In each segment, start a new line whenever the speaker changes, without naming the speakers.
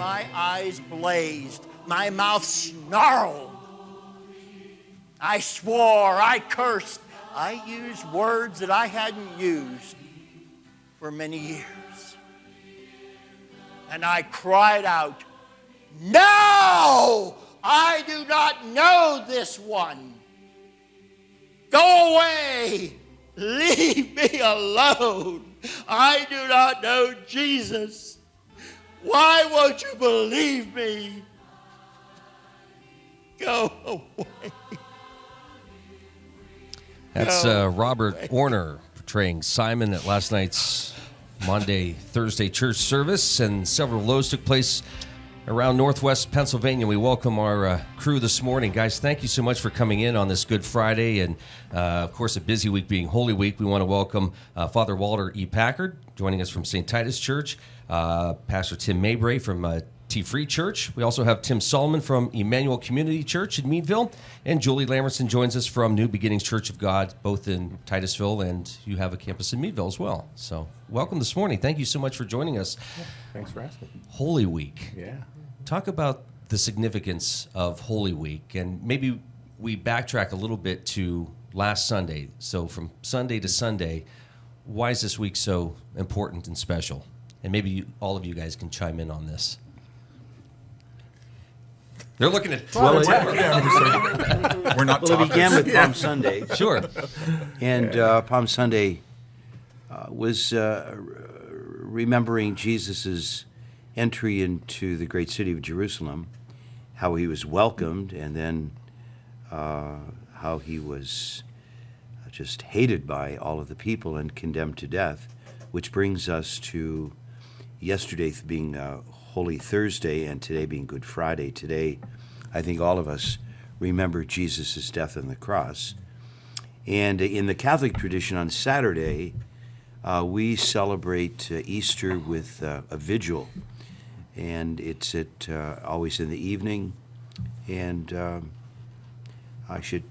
my eyes blazed, my mouth snarled. I swore, I cursed, I used words that I hadn't used for many years. And I cried out, "No! I do not know this one. Go away! Leave me alone! I do not know Jesus. Why won't you believe me? Go away."
That's Robert Orner portraying Simon at last night's Monday, Thursday church service, and several of those took place around Northwest Pennsylvania. We welcome our crew this morning. Guys, thank you so much for coming in on this Good Friday, and of course a busy week being Holy Week. We want to welcome Father Walter E. Packard, joining us from St. Titus Church, Pastor Tim Maybray from T Free Church. We also have Tim Solomon from Emmanuel Community Church in Meadville, and Julie Lamberson joins us from New Beginnings Church of God, both in Titusville, and you have a campus in Meadville as well. So welcome this morning. Thank you so much for joining us.
Yeah, thanks for asking.
Holy Week.
Yeah.
Talk about the significance of Holy Week, and maybe we backtrack a little bit to last Sunday. So from Sunday to Sunday, why is this week so important and special? And maybe all of you guys can chime in on this. They're looking at...
We're not
Well, it began with Palm Sunday.
Sure.
And Palm Sunday was remembering Jesus' entry into the great city of Jerusalem, how he was welcomed, and then how he was just hated by all of the people and condemned to death, which brings us to yesterday being Holy Thursday and today being Good Friday. Today, I think all of us remember Jesus' death on the cross. And in the Catholic tradition on Saturday, we celebrate Easter with a vigil. And it's always in the evening. And I should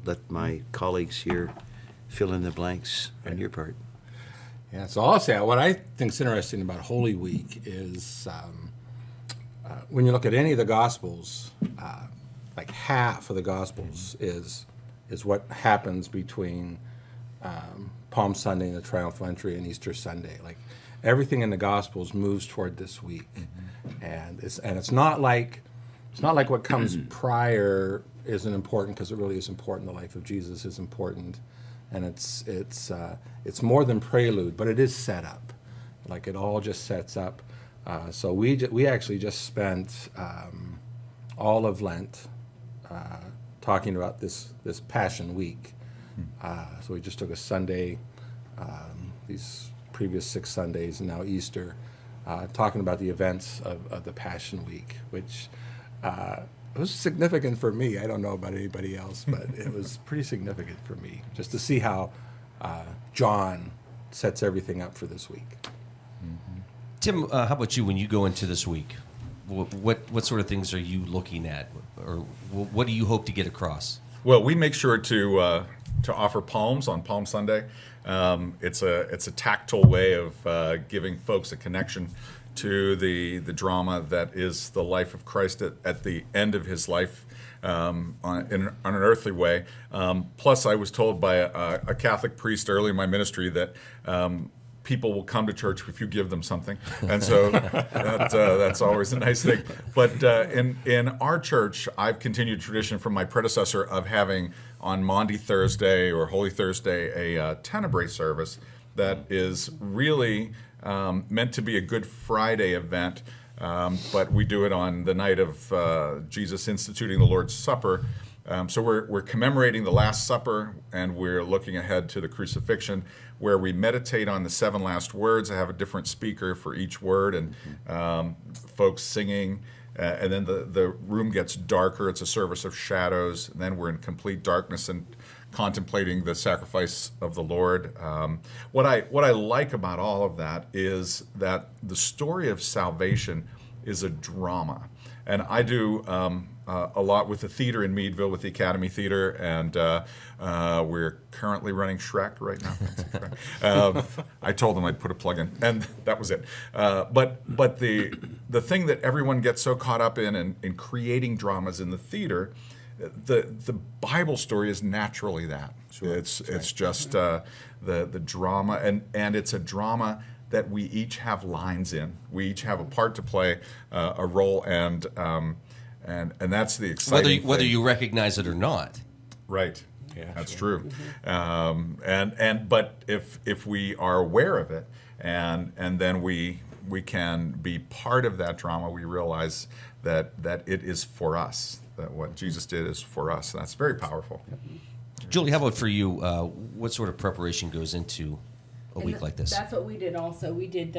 let my colleagues here fill in the blanks on your part.
Yeah, so I'll say what I think is interesting about Holy Week is when you look at any of the Gospels, like half of the Gospels is what happens between Palm Sunday and the Triumphal Entry and Easter Sunday. Like everything in the Gospels moves toward this week, and it's not like what comes prior isn't important, because it really is important. The life of Jesus is important. And it's more than prelude, but it is set up. Like it all just sets up. So we actually just spent all of Lent talking about this Passion Week. So we just took a Sunday, these previous 6 Sundays, and now Easter, talking about the events of the Passion Week, which it was significant for me. I don't know about anybody else, but it was pretty significant for me just to see how John sets everything up for this week.
Mm-hmm. Tim, how about you when you go into this week? What sort of things are you looking at, or what do you hope to get across?
Well, we make sure to offer palms on Palm Sunday. It's a tactile way of giving folks a connection to the drama that is the life of Christ at the end of his life on an earthly way. Plus, I was told by a Catholic priest early in my ministry that people will come to church if you give them something, and so that's always a nice thing. But in our church, I've continued tradition from my predecessor of having on Maundy Thursday or Holy Thursday a Tenebrae service that is really meant to be a Good Friday event, but we do it on the night of Jesus instituting the Lord's Supper. So we're commemorating the Last Supper, and we're looking ahead to the crucifixion, where we meditate on the 7 last words. I have a different speaker for each word, and folks singing, and then the room gets darker. It's a service of shadows, and then we're in complete darkness and contemplating the sacrifice of the Lord. What I like about all of that is that the story of salvation is a drama, and I do a lot with the theater in Meadville, with the Academy Theater, and we're currently running Shrek right now. I told them I'd put a plug in, and that was it. But the thing that everyone gets so caught up in creating dramas in the theater, the Bible story is naturally that. Sure. It's just the drama, and it's a drama that we each have lines in. We each have a part to play, a role, and that's the exciting
whether
thing.
you recognize it or not.
Right.
Yeah,
that's
sure.
true. But if we are aware of it, and then we can be part of that drama, we realize that it is for us. That what Jesus did is for us. That's very powerful.
Julie, how about for you? What sort of preparation goes into a week like this?
That's what we did also. We did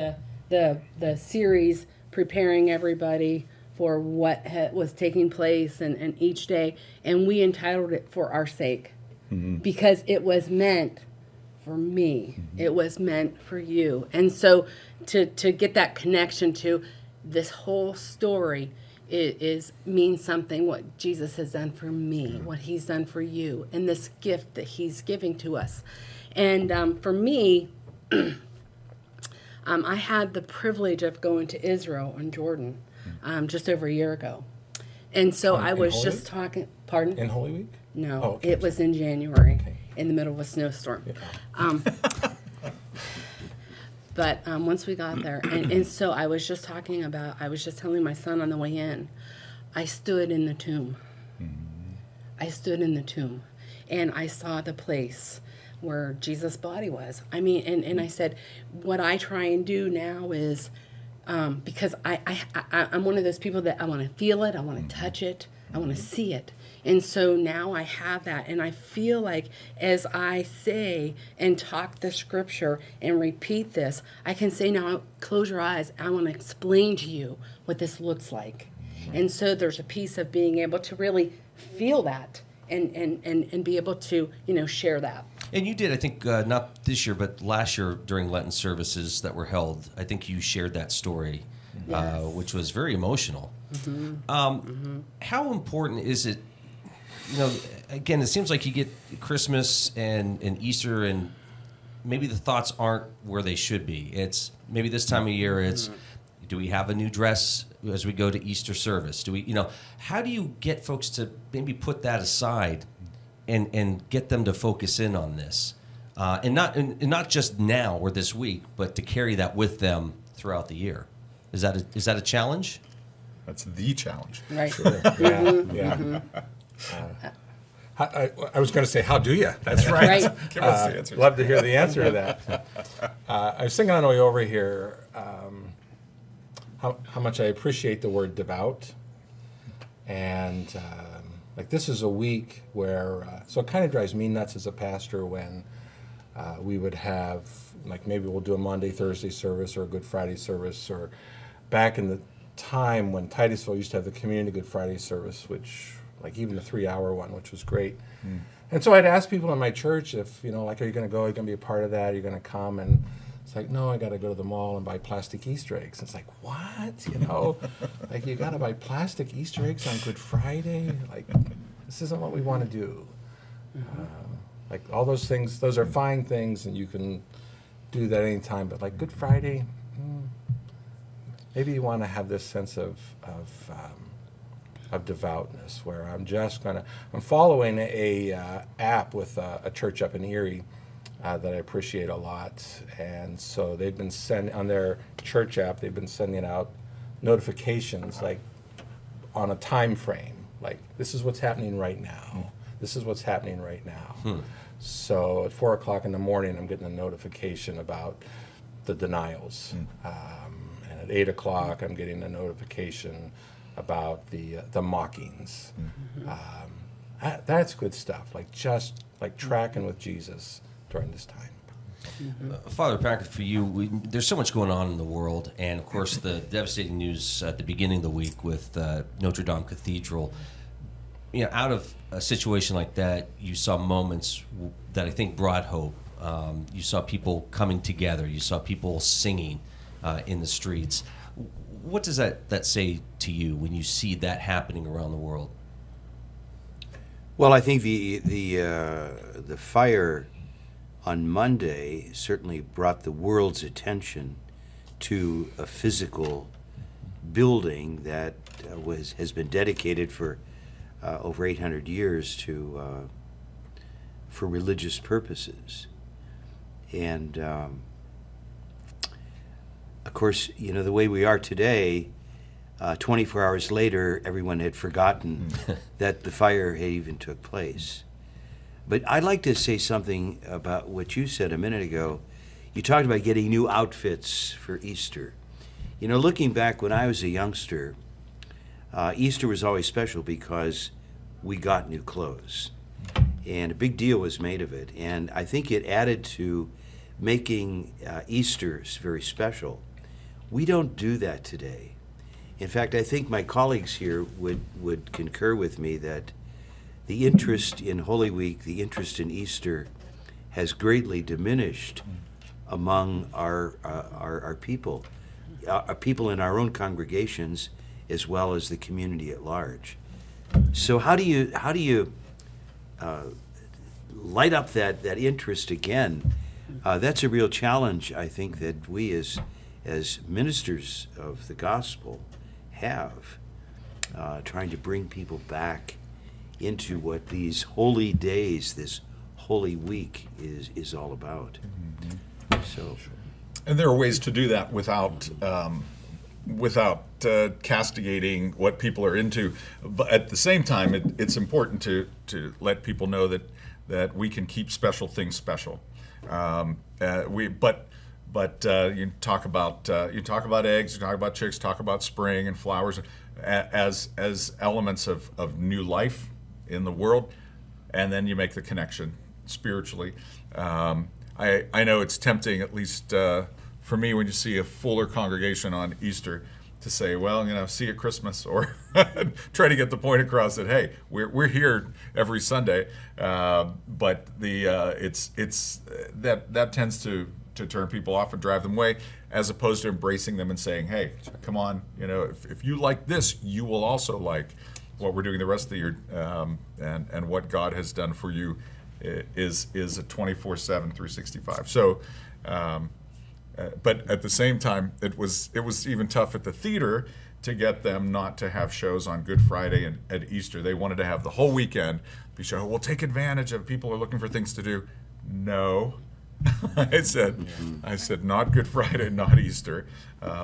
the series preparing everybody for what was taking place and each day, and we entitled it For Our Sake, because it was meant for me. It was meant for you. And so to get that connection to this whole story means something, what Jesus has done for me, what he's done for you, and this gift that he's giving to us. And for me, I had the privilege of going to Israel and Jordan just over a year ago. And so I was just talking, pardon?
In Holy Week?
No,
Oh, okay.
it was in January in the middle of a snowstorm.
Yeah.
But once we got there, and so I was just telling my son on the way in, I stood in the tomb. I stood in the tomb, and I saw the place where Jesus' body was. I mean, and I said, what I try and do now is, because I'm one of those people that I want to feel it, I want to touch it, I want to see it. And so now I have that, and I feel like as I say and talk the scripture and repeat this, I can say now, close your eyes, I want to explain to you what this looks like. And so there's a piece of being able to really feel that and be able to, share that.
And you did, I think, not this year, but last year during Lenten services that were held, I think you shared that story,
Yes.
which was very emotional. How important is it, again, it seems like you get Christmas and Easter and maybe the thoughts aren't where they should be. It's maybe this time of year, it's, do we have a new dress as we go to Easter service? Do we, how do you get folks to maybe put that aside and get them to focus in on this, and not just now or this week, but to carry that with them throughout the year? Is that a challenge?
That's the challenge.
Right.
Sure. Yeah. I was going to say, how do you? That's right.
Right.
Give us the answer.
Love to hear the answer to that. I was thinking on the way over here how much I appreciate the word devout. And this is a week where, so it kind of drives me nuts as a pastor when we would have, maybe we'll do a Monday, Thursday service or a Good Friday service, or back in the time when Titusville used to have the Community Good Friday service, which, even the 3-hour one, which was great. And so I'd ask people in my church if, are you going to go? Are you going to be a part of that? Are you going to come? And it's like, no, I got to go to the mall and buy plastic Easter eggs. It's like, what? You got to buy plastic Easter eggs on Good Friday? This isn't what we want to do. All those things, those are fine things, and you can do that anytime. But Good Friday, maybe you want to have this sense of devoutness, where I'm following a app with a church up in Erie that I appreciate a lot, and so they've been on their church app, they've been sending out notifications on a time frame, this is what's happening right now. This is what's happening right now. So at 4 o'clock in the morning, I'm getting a notification about the denials, and at 8 o'clock, I'm getting a notification about the mockings. That's good stuff. Just tracking with Jesus during this time.
Father Packard, for you, there's so much going on in the world, and of course the devastating news at the beginning of the week with Notre Dame Cathedral. Out of a situation like that, you saw moments that I think brought hope. You saw people coming together. You saw people singing in the streets. What does that say to you when you see that happening around the world?
Well, I think the fire on Monday certainly brought the world's attention to a physical building that has been dedicated for over 800 years for religious purposes, and of course, the way we are today. 24 hours later, everyone had forgotten that the fire had even took place. But I'd like to say something about what you said a minute ago. You talked about getting new outfits for Easter. Looking back when I was a youngster, Easter was always special because we got new clothes. And a big deal was made of it. And I think it added to making Easter very special. We don't do that today. In fact, I think my colleagues here would concur with me that the interest in Holy Week, the interest in Easter, has greatly diminished among our people, people in our own congregations, as well as the community at large. So how do you light up that interest again? That's a real challenge, I think, that we as ministers of the gospel have, trying to bring people back into what these holy days, this Holy Week is all about. So,
and there are ways to do that without castigating what people are into. But at the same time, it's important to let people know that we can keep special things special. But you talk about eggs, you talk about chicks, talk about spring and flowers as elements of new life in the world, and then you make the connection spiritually. I know it's tempting, at least for me, when you see a fuller congregation on Easter, to say, well, see you at Christmas, or try to get the point across that, hey, we're here every Sunday, but it's that tends to turn people off and drive them away, as opposed to embracing them and saying, hey, come on, if you like this, you will also like what we're doing the rest of the year, and what God has done for you is a 24/7, 365. So, but at the same time, it was even tough at the theater to get them not to have shows on Good Friday and at Easter. They wanted to have the whole weekend be show. We'll take advantage of people are looking for things to do. No. I said, not Good Friday, not Easter. They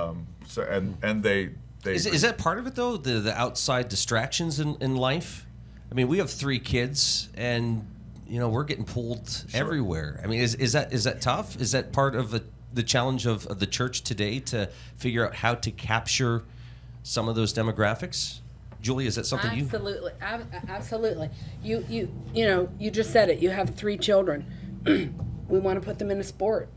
is that part of it though? The outside distractions in life. I mean, we have 3 kids, and we're getting pulled everywhere. I mean, is that tough? Is that part of the challenge of the church today to figure out how to capture some of those demographics? Julie, is that something
Absolutely. You just said it. You have 3 children. We want to put them in a sport.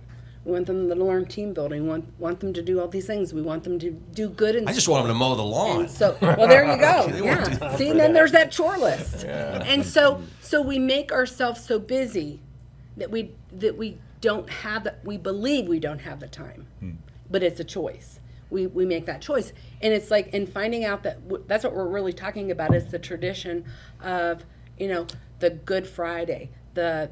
We want them to learn team building. We want them to do all these things. We want them to do good in
I just want them to mow the lawn.
And so, well, there you go. Yeah. See, and then there's that chore list. Yeah. And so we make ourselves so busy that we don't have that. We believe we don't have the time, but it's a choice. We make that choice, and it's like in finding out that's what we're really talking about is the tradition of the Good Friday. And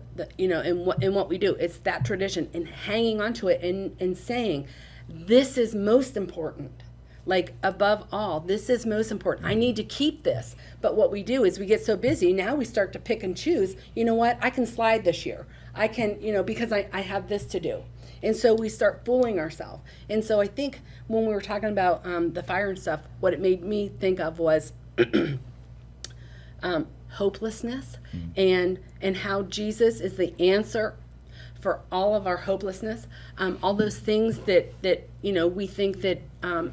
what we do, it's that tradition and hanging on to it and saying, this is most important. Like above all, this is most important. I need to keep this. But what we do is we get so busy, now we start to pick and choose, what, I can slide this year. I can, because I have this to do. And so we start fooling ourselves. And so I think when we were talking about the fire and stuff, what it made me think of was hopelessness and how Jesus is the answer for all of our hopelessness, all those things that we think that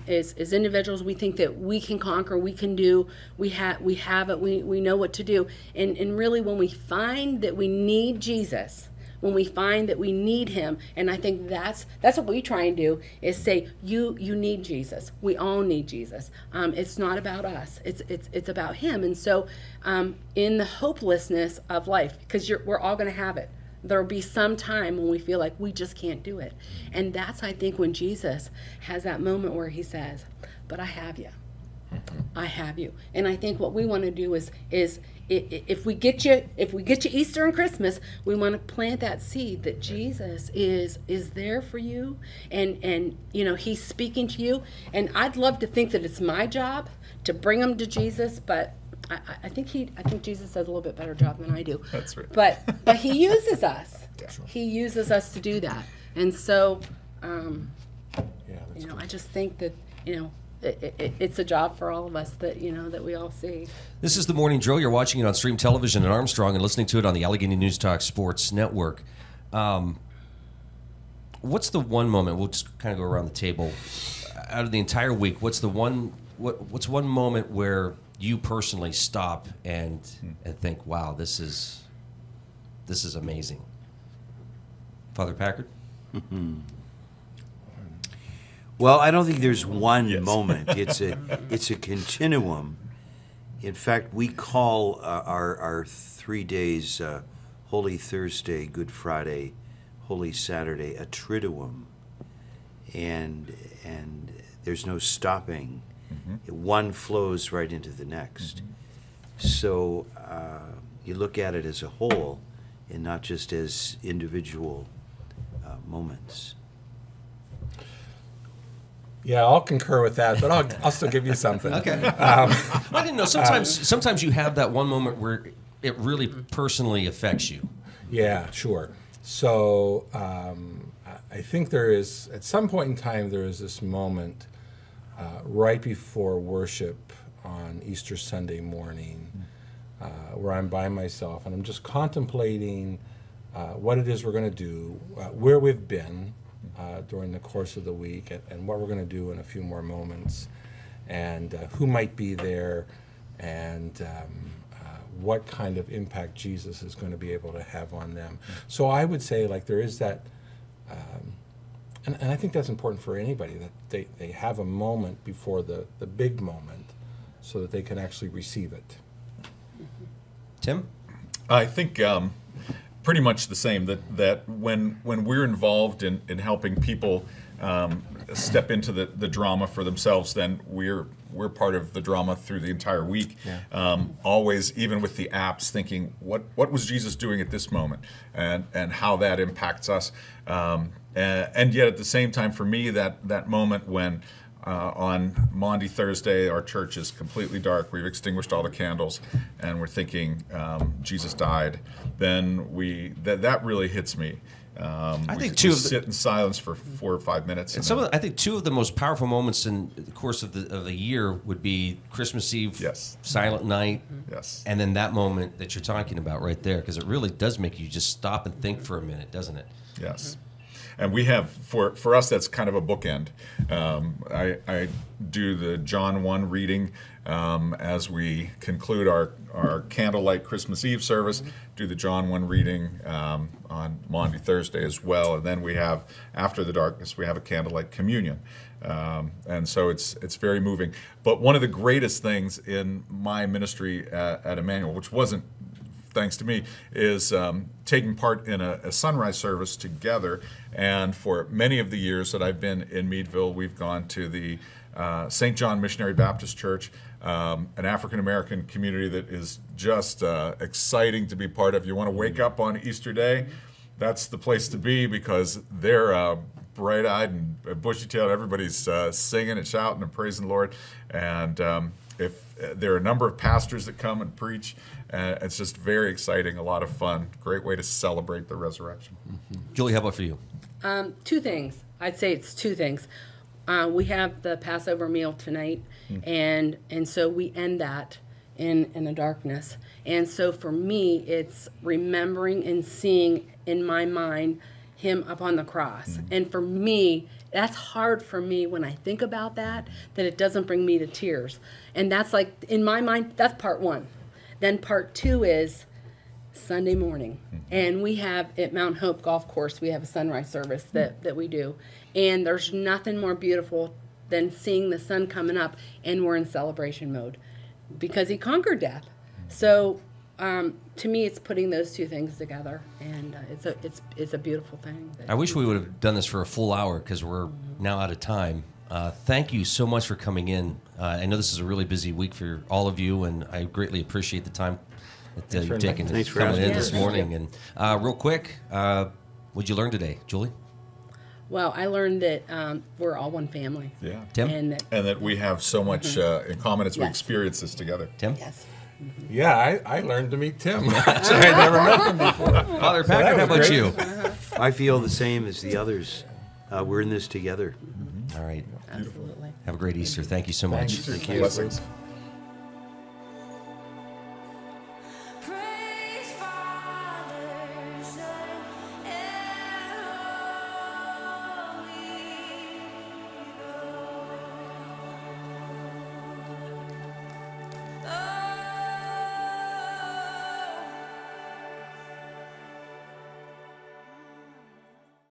as individuals we think that we can conquer, we can do, we have it, we know what to do, and really when we find that we need Jesus, when we find that we need him, and I think that's what we try and do is say you need Jesus. We all need Jesus. It's not about us. It's about him. And so in the hopelessness of life, because we're all going to have it. There'll be some time when we feel like we just can't do it. And that's, I think, when Jesus has that moment where he says, but I have you. I have you. And I think what we want to do is if we get you Easter and Christmas, we want to plant that seed that Jesus is there for you, and he's speaking to you. And I'd love to think that it's my job to bring them to Jesus, but I think Jesus does a little bit better job than I do.
That's right.
But he uses us.
Yeah, sure.
He uses us to do that, and so
That's
I just think that it's a job for all of us that that we all see.
This is the Morning Drill. You're watching it on Stream Television at Armstrong and listening to it on the Allegheny News Talk Sports Network. What's the one moment? We'll just kind of go around the table. Out of the entire week, what's one moment where you personally stop and think, "Wow, this is amazing." Father Packard?
Well, I don't think there's one moment. It's a continuum. In fact, we call our 3 days, Holy Thursday, Good Friday, Holy Saturday, a triduum, and there's no stopping. One flows right into the next. So you look at it as a whole, and not just as individual moments.
Yeah, I'll concur with that, but I'll still give you something.
Okay. I didn't know. Sometimes you have that one moment where it really personally affects you.
Yeah, sure. So I think there is, at some point in time, there is this moment right before worship on Easter Sunday morning where I'm by myself and I'm just contemplating what it is we're going to do, where we've been during the course of the week, and what we're going to do in a few more moments, and who might be there, and what kind of impact Jesus is going to be able to have on them. So I would say, like, there is that, and I think that's important for anybody, that they have a moment before the big moment so that they can actually receive it.
Tim?
I think pretty much the same, that when we're involved in helping people step into the drama for themselves, then we're part of the drama through the entire week. Yeah. Always, even with the apps, thinking what was Jesus doing at this moment, and how that impacts us. And yet at the same time, for me, that moment when on Maundy Thursday, our church is completely dark. We've extinguished all the candles, and we're thinking Jesus died. Then that really hits me.
I think
we sit in silence for 4 or 5 minutes.
And I think two of the most powerful moments in the course of the year would be Christmas Eve,
yes,
Silent Night,
yes,
and then that moment that you're talking about right there, because it really does make you just stop and think for a minute, doesn't it?
Yes. And we have, for us, that's kind of a bookend. I do the John 1 reading as we conclude our candlelight Christmas Eve service, do the John 1 reading on Maundy Thursday as well. And then we have, after the darkness, we have a candlelight communion. And so it's very moving. But one of the greatest things in my ministry at Emmanuel, which wasn't thanks to me, is taking part in a sunrise service together. And for many of the years that I've been in Meadville, we've gone to the St. John Missionary Baptist Church, an African-American community that is just exciting to be part of. You want to wake up on Easter Day, that's the place to be, because they're bright-eyed and bushy-tailed. Everybody's singing and shouting and praising the Lord. And if there are a number of pastors that come and preach, it's just very exciting, a lot of fun, great way to celebrate the resurrection.
Julie, how about for you?
Two things. I'd say it's two things. We have the Passover meal tonight, and so we end that in the darkness. And so for me, it's remembering and seeing in my mind him up on the cross. And for me, that's hard for me when I think about that it doesn't bring me to tears. And that's like, in my mind, that's part one. Then part two is Sunday morning. And we have, at Mount Hope Golf Course, we have a sunrise service that we do. And there's nothing more beautiful than seeing the sun coming up, and we're in celebration mode because he conquered death. So to me, it's putting those two things together, and it's a beautiful thing.
I wish we would have done this for a full hour, because we're now out of time. Thank you so much for coming in. I know this is a really busy week for all of you, and I greatly appreciate the time that you've taken
Thanks for
coming in
asking.
this morning. And real quick, what'd you learn today, Julie?
Well, I learned that we're all one family.
Yeah.
Tim?
And that,
We have so much in common as we
Yes.
experience this together.
Tim?
yes.
Yeah, I learned to meet Tim. Actually, I never met him before.
Father Packard, how
was
about
great.
you?
I feel the same as the others. We're in this together.
All right.
Absolutely.
Have a great Easter. Thank you so much.
Blessings.